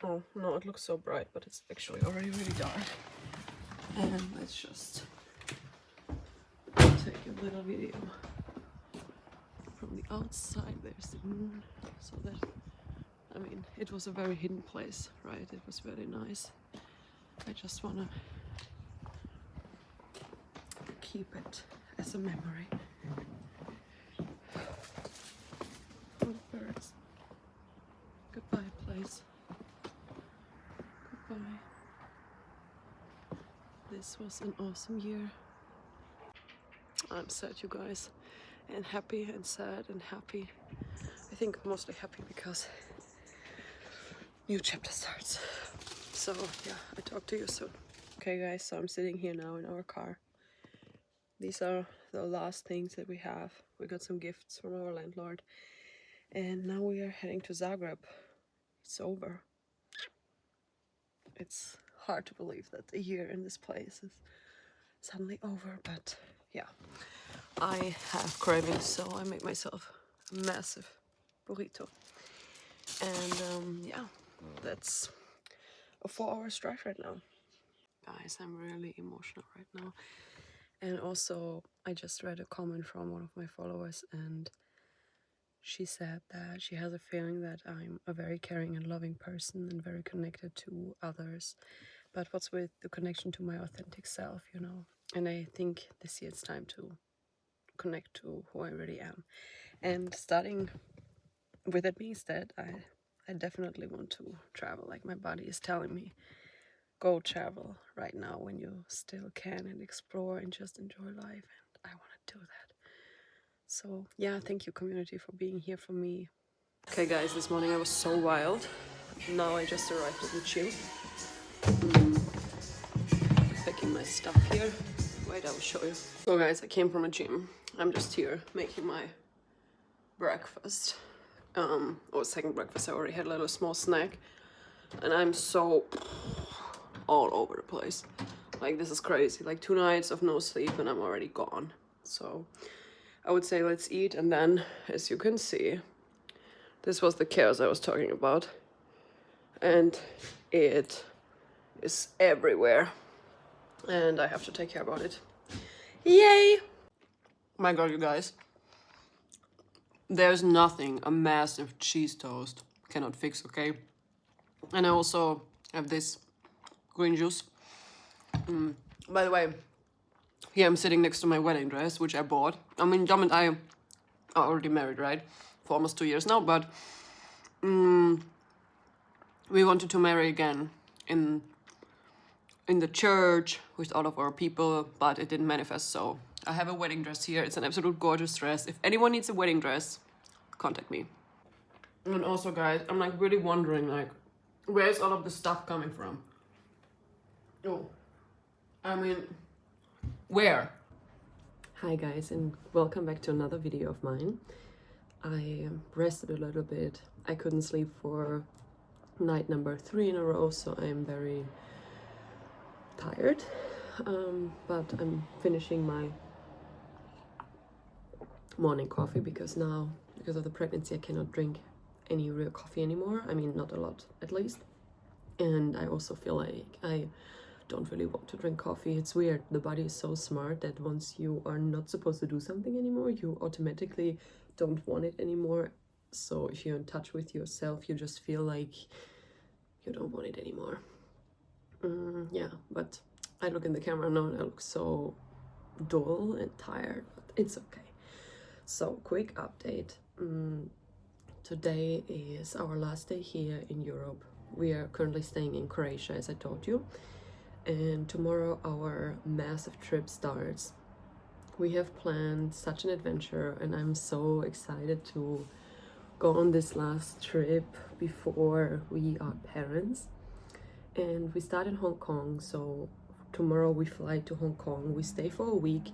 Oh, no, it looks so bright, but it's actually already really dark. And let's just take a little video from the outside. There's the moon, so that, I mean, it was a very hidden place, right? It was very nice. I just wanna keep it as a memory. Oh, birds. Goodbye, place. Goodbye. This was an awesome year. I'm sad, you guys, and happy and sad and happy. I think mostly happy because new chapter starts. So yeah, I talk to you soon. Okay guys, so I'm sitting here now in our car. These are the last things that we have. We got some gifts from our landlord, and now we are heading to Zagreb. It's over. It's hard to believe that a year in this place is suddenly over, but yeah. I have cravings, so I made myself a massive burrito. And yeah, that's a 4-hour drive right now. Guys, I'm really emotional right now. And also, I just read a comment from one of my followers, and she said that she has a feeling that I'm a very caring and loving person and very connected to others. But what's with the connection to my authentic self, you know? And I think this year it's time to connect to who I really am. And starting with it means that I definitely want to travel. Like, my body is telling me, go travel right now when you still can, and explore and just enjoy life. And I want to do that. So yeah, thank you community for being here for me. Okay guys, this morning I was so wild. Now I just arrived at the gym. Packing my stuff here. Wait, I will show you. So guys, I came from a gym. I'm just here making my breakfast. Or second breakfast. I already had a little small snack. And I'm so all over the place. Like, this is crazy. Like, 2 nights of no sleep and I'm already gone. So I would say let's eat, and then, as you can see, this was the chaos I was talking about. And it is everywhere. And I have to take care about it. Yay! My god, you guys. There's nothing a massive cheese toast cannot fix, okay? And I also have this green juice. By the way, here I'm sitting next to my wedding dress, which I bought. I mean, Dom and I are already married, right? For almost 2 years now, but we wanted to marry again in the church with all of our people, but it didn't manifest, so I have a wedding dress here. It's an absolute gorgeous dress. If anyone needs a wedding dress, contact me. And also, guys, I'm like really wondering, like, where is all of the stuff coming from? Oh, I mean, where? Hi guys, and welcome back to another video of mine. I rested a little bit. I couldn't sleep for night number 3 in a row, so I'm very tired. But I'm finishing my morning coffee because now, because of the pregnancy, I cannot drink any real coffee anymore. I mean, not a lot, at least. And I also feel like I don't really want to drink coffee. It's weird. The body is so smart that once you are not supposed to do something anymore, you automatically don't want it anymore. So if you're in touch with yourself, you just feel like you don't want it anymore. Yeah, but I look in the camera now and I look so dull and tired, but it's okay. So, quick update. Today is our last day here in Europe. We are currently staying in Croatia, as I told you. And tomorrow our massive trip starts. We have planned such an adventure, and I'm so excited to go on this last trip before we are parents. And we start in Hong Kong, so tomorrow we fly to Hong Kong. We stay for a week,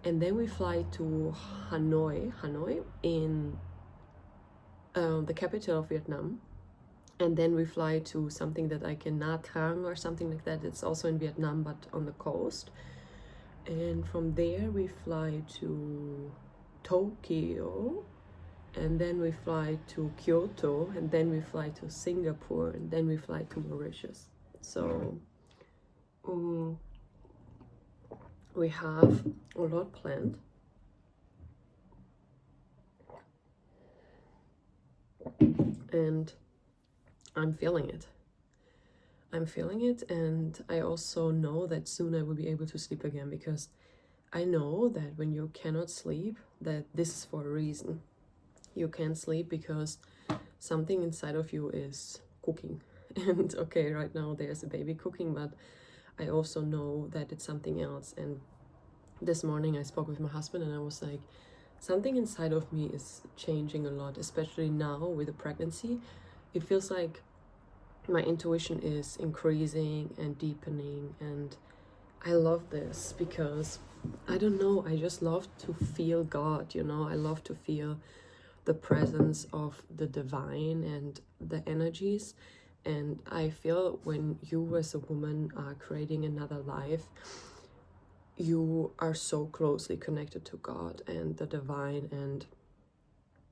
and then we fly to Hanoi in the capital of Vietnam. And then we fly to something that like in Nha Trang or something like that. It's also in Vietnam, but on the coast. And from there we fly to Tokyo. and then we fly to Kyoto, and then we fly to Singapore, and then we fly to Mauritius. So we have a lot planned. And I'm feeling it. I'm feeling it, and I also know that soon I will be able to sleep again, because I know that when you cannot sleep, that this is for a reason. You can't sleep because something inside of you is cooking. And okay, right now there's a baby cooking, but I also know that it's something else. And this morning I spoke with my husband and I was like, something inside of me is changing a lot, especially now with the pregnancy. It feels like my intuition is increasing and deepening, and I love this because I don't know, I just love to feel God, you know. I love to feel the presence of the divine and the energies. And I feel when you as a woman are creating another life, you are so closely connected to God and the divine, and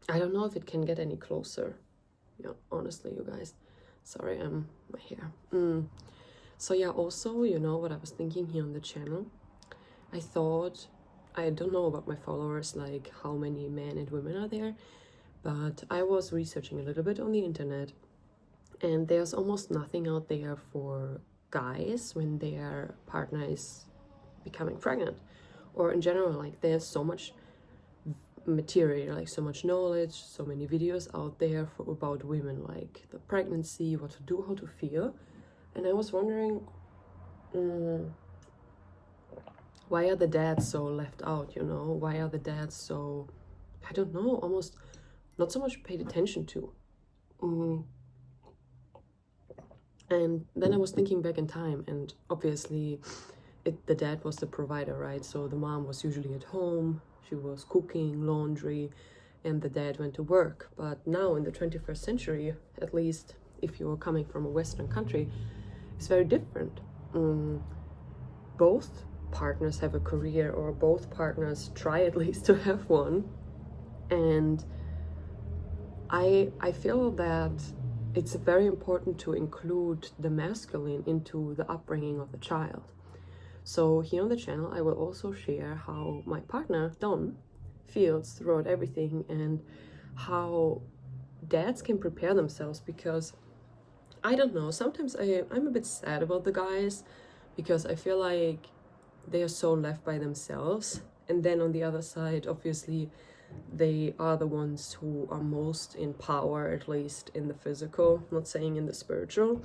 I don't know if it can get any closer. Yeah, honestly, you guys. Sorry, my hair. So yeah, also, you know what I was thinking here on the channel? I thought, I don't know about my followers, like how many men and women are there, but I was researching a little bit on the internet, and there's almost nothing out there for guys when their partner is becoming pregnant, or in general, like there's so much material, like so much knowledge, so many videos out there about women, like the pregnancy, what to do, how to feel. And I was wondering, why are the dads so left out, you know? Why are the dads so, I don't know, almost not so much paid attention to? And then I was thinking back in time, and obviously the dad was the provider, right? So the mom was usually at home, she was cooking, laundry, and the dad went to work. But now in the 21st century, at least if you're coming from a Western country, it's very different. Both partners have a career, or both partners try at least to have one. And I feel that it's very important to include the masculine into the upbringing of the child. So here on the channel, I will also share how my partner, Don, feels throughout everything, and how dads can prepare themselves, because I don't know, sometimes I'm a bit sad about the guys, because I feel like they are so left by themselves. And then on the other side, obviously, they are the ones who are most in power, at least in the physical, not saying in the spiritual.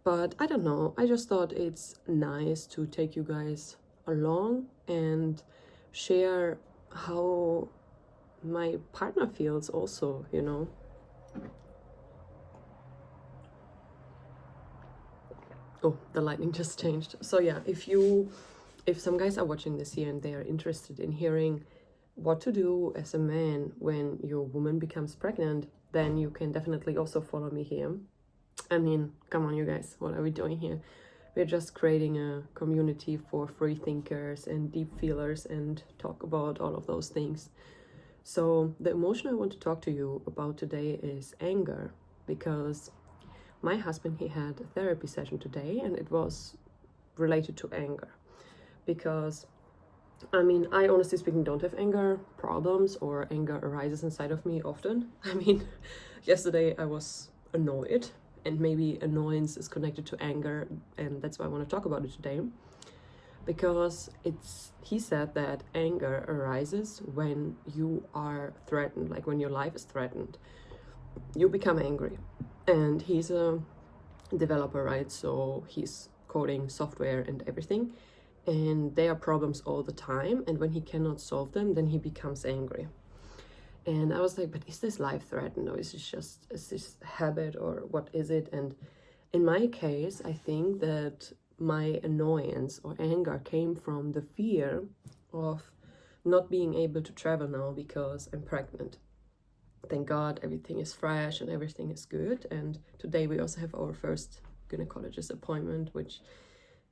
But I don't know, I just thought it's nice to take you guys along and share how my partner feels also, you know. Oh, the lighting just changed. So yeah, if some guys are watching this here and they are interested in hearing what to do as a man when your woman becomes pregnant, then you can definitely also follow me here. I mean, come on, you guys, what are we doing here? We're just creating a community for free thinkers and deep feelers and talk about all of those things. So the emotion I want to talk to you about today is anger, because my husband, he had a therapy session today, and it was related to anger. Because I mean, I honestly speaking don't have anger problems, or anger arises inside of me often. I mean, yesterday I was annoyed, and maybe annoyance is connected to anger, and that's why I want to talk about it today. Because he said that anger arises when you are threatened, like when your life is threatened, you become angry. And he's a developer, right? So he's coding software and everything, and there are problems all the time, and when he cannot solve them, then he becomes angry. And I was like, but is this life threatened, or is this habit, or what is it? And in my case, I think that my annoyance or anger came from the fear of not being able to travel now because I'm pregnant. Thank God everything is fresh and everything is good, and today we also have our first gynecologist appointment, which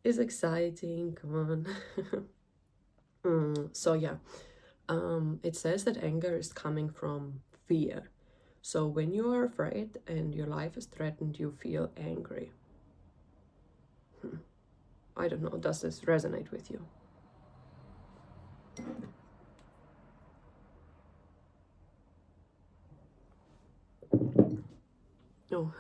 is exciting. Come on. So yeah, it says that anger is coming from fear. So when you are afraid and your life is threatened, you feel angry. I don't know, does this resonate with you? No.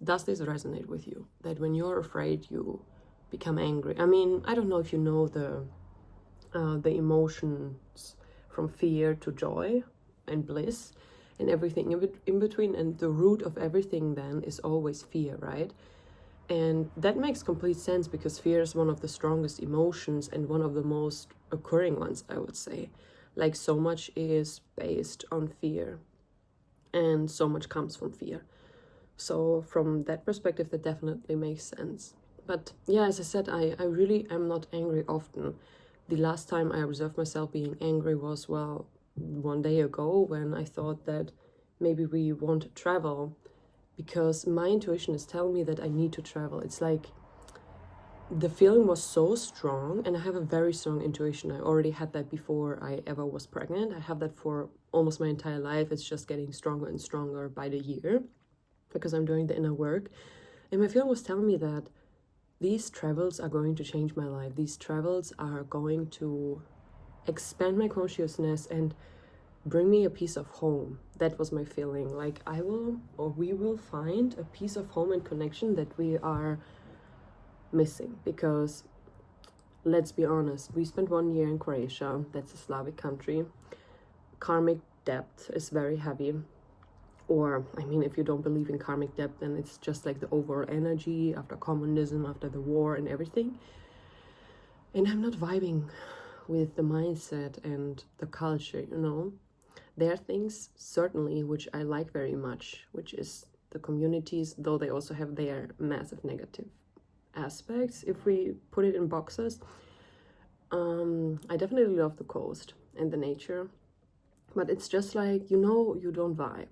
Does this resonate with you? That when you're afraid, you become angry? I mean, I don't know if you know the emotions from fear to joy and bliss and everything in between, and the root of everything then is always fear, right? And that makes complete sense, because fear is one of the strongest emotions and one of the most occurring ones, I would say. Like, so much is based on fear and so much comes from fear. So from that perspective, that definitely makes sense. But yeah, as I said, I really am not angry often. The last time I observed myself being angry was, well, one day ago, when I thought that maybe we want to travel, because my intuition is telling me that I need to travel. It's like the feeling was so strong, and I have a very strong intuition. I already had that before I ever was pregnant. I have that for almost my entire life. It's just getting stronger and stronger by the year, because I'm doing the inner work. And my feeling was telling me that these travels are going to change my life. These travels are going to expand my consciousness and bring me a piece of home. That was my feeling. Like, we will find a piece of home and connection that we are missing. Because let's be honest, we spent 1 year in Croatia. That's a Slavic country. Karmic debt is very heavy. Or, I mean, if you don't believe in karmic debt, then it's just like the overall energy after communism, after the war and everything. And I'm not vibing with the mindset and the culture, you know. There are things, certainly, which I like very much, which is the communities, though they also have their massive negative aspects, if we put it in boxes. I definitely love the coast and the nature. But it's just like, you know, you don't vibe.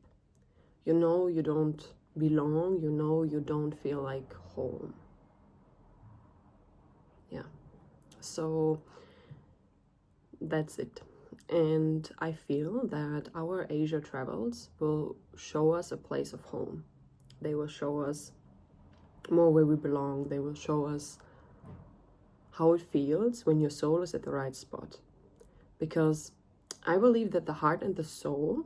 You know you don't belong, you know you don't feel like home. Yeah, so that's it. And I feel that our Asia travels will show us a place of home. They will show us more where we belong. They will show us how it feels when your soul is at the right spot. Because I believe that the heart and the soul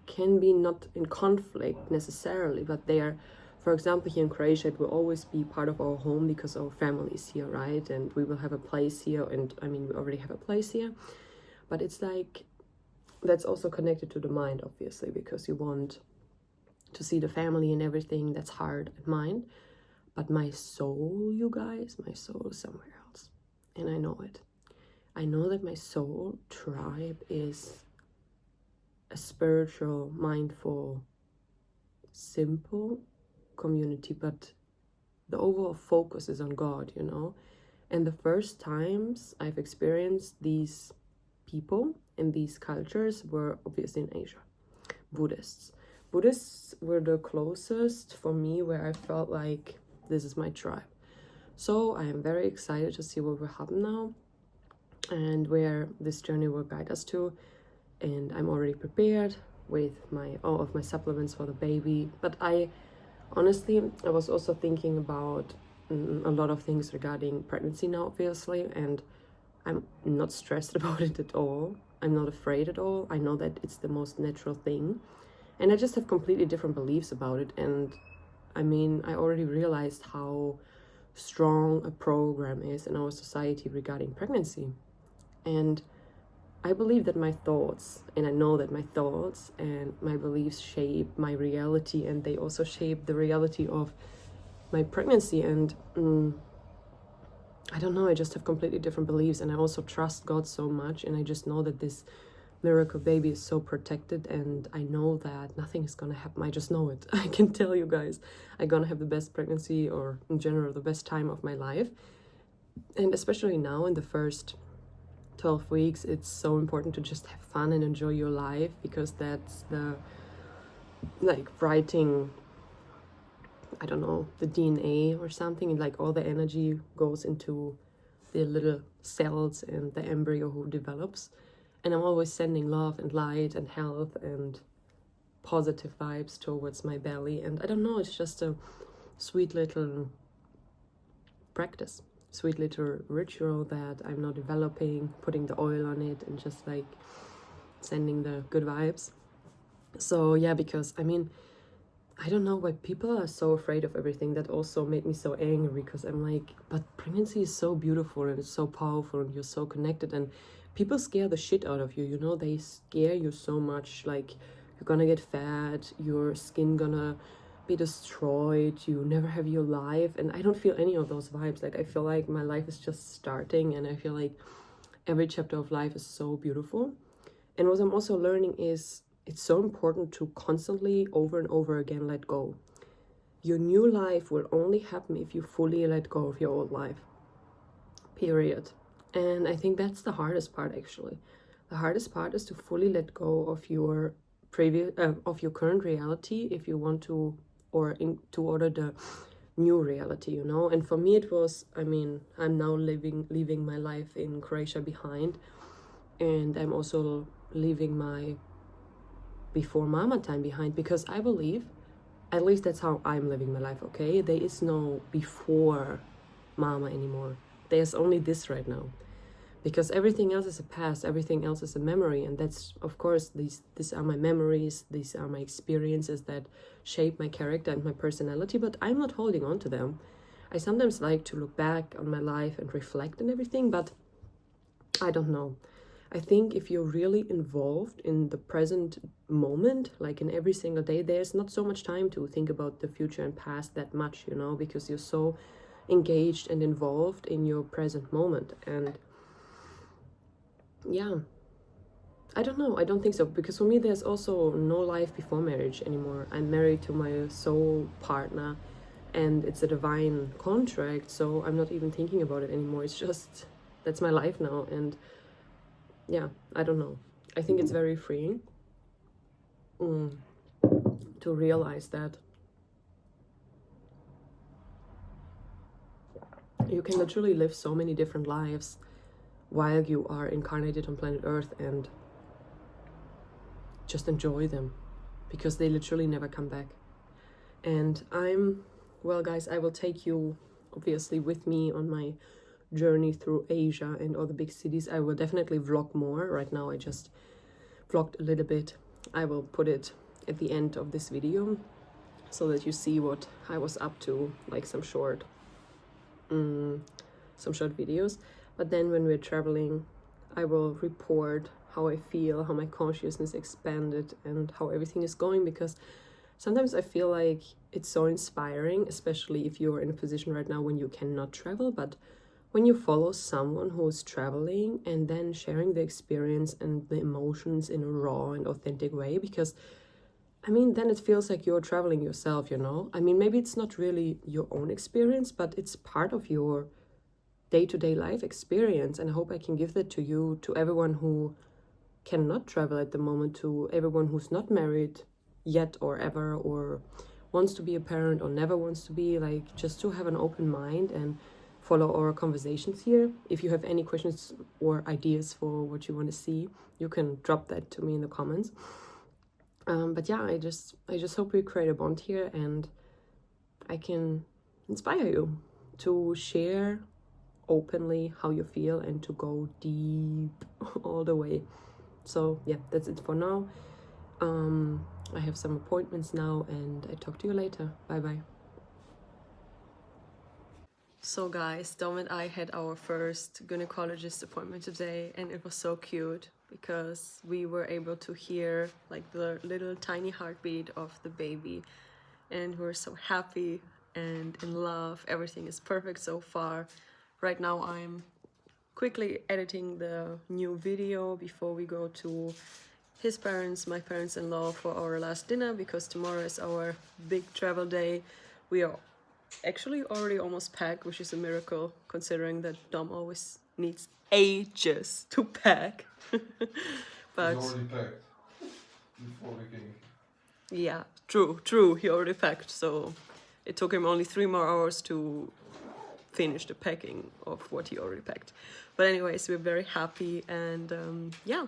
can be not in conflict necessarily, but they are, for example, here in Croatia, it will always be part of our home because our family is here, right? And we will have a place here, and I mean, we already have a place here, but it's like, that's also connected to the mind, obviously, because you want to see the family and everything. That's heart and mind. But my soul, you guys, my soul is somewhere else, and I know it. I know that my soul tribe is a spiritual, mindful, simple community, but the overall focus is on God, you know. And the first times I've experienced these people in these cultures were obviously in Asia. Buddhists were the closest for me, where I felt like this is my tribe. So I am very excited to see what will happen now and where this journey will guide us to. And I'm already prepared with all of my supplements for the baby. But I was also thinking about a lot of things regarding pregnancy now, obviously, and I'm not stressed about it at all. I'm not afraid at all. I know that it's the most natural thing, and I just have completely different beliefs about it. And I mean, I already realized how strong a program is in our society regarding pregnancy. And I believe that my thoughts, and I know that my thoughts and my beliefs shape my reality, and they also shape the reality of my pregnancy. And I don't know, I just have completely different beliefs, and I also trust God so much, and I just know that this miracle baby is so protected, and I know that nothing is gonna happen. I just know it. I can tell you guys, I'm gonna have the best pregnancy, or in general the best time of my life. And especially now in the first 12 weeks, it's so important to just have fun and enjoy your life, because that's the, like, writing, I don't know, the DNA or something, and like all the energy goes into the little cells and the embryo who develops. And I'm always sending love and light and health and positive vibes towards my belly. And I don't know, it's just a sweet little practice, sweet little ritual that I'm now developing, putting the oil on it and just like sending the good vibes. So yeah, because I mean, I don't know why people are so afraid of everything. That also made me so angry, because I'm like, but pregnancy is so beautiful and it's so powerful and you're so connected, and people scare the shit out of you, you know, they scare you so much, like you're gonna get fat, your skin gonna be destroyed, you never have your life. And I don't feel any of those vibes. Like I feel like my life is just starting, and I feel like every chapter of life is so beautiful. And what I'm also learning is it's so important to constantly over and over again let go. Your new life will only happen if you fully let go of your old life, period. And I think that's the hardest part, actually. The hardest part is to fully let go of your of your current reality if you want to, or to order the new reality, you know. And for me it was, I mean, I'm now leaving my life in Croatia behind, and I'm also leaving my before mama time behind, because I believe, at least that's how I'm living my life, okay? There is no before mama anymore. There's only this right now, because everything else is a past, everything else is a memory. And that's, of course, these are my memories, these are my experiences that shape my character and my personality, but I'm not holding on to them. I sometimes like to look back on my life and reflect on everything, but I don't know. I think if you're really involved in the present moment, like in every single day, there's not so much time to think about the future and past that much, you know, because you're so engaged and involved in your present moment. And yeah, I don't know, I don't think so, because for me there's also no life before marriage anymore. I'm married to my soul partner, and it's a divine contract, so I'm not even thinking about it anymore. It's just, that's my life now. And yeah, I don't know, I think it's very freeing to realize that you can literally live so many different lives while you are incarnated on planet Earth, and just enjoy them, because they literally never come back. And well guys, I will take you obviously with me on my journey through Asia and all the big cities. I will definitely vlog more. Right now I just vlogged a little bit. I will put it at the end of this video so that you see what I was up to, like some short videos. But then when we're traveling, I will report how I feel, how my consciousness expanded, and how everything is going, because sometimes I feel like it's so inspiring, especially if you're in a position right now when you cannot travel, but when you follow someone who is traveling and then sharing the experience and the emotions in a raw and authentic way, because I mean, then it feels like you're traveling yourself, you know? I mean, maybe it's not really your own experience, but it's part of your day-to-day life experience. And I hope I can give that to you, to everyone who cannot travel at the moment, to everyone who's not married yet or ever, or wants to be a parent or never wants to be, like, just to have an open mind and follow our conversations here. If you have any questions or ideas for what you want to see, you can drop that to me in the comments. But yeah, I just hope we create a bond here, and I can inspire you to share openly how you feel and to go deep all the way. So yeah, that's it for now. I have some appointments now, and I talk to you later. Bye bye. So guys, Dom and I had our first gynecologist appointment today, and it was so cute because we were able to hear like the little tiny heartbeat of the baby, and we're so happy and in love. Everything is perfect so far. Right now I'm quickly editing the new video before we go to his parents, my parents-in-law, for our last dinner, because tomorrow is our big travel day. We are actually already almost packed, which is a miracle considering that Dom always needs ages to pack. But He's already packed before we came. yeah, true, he already packed, so it took him only 3 more hours to finish the packing of what he already packed. But anyways, we're very happy, and yeah,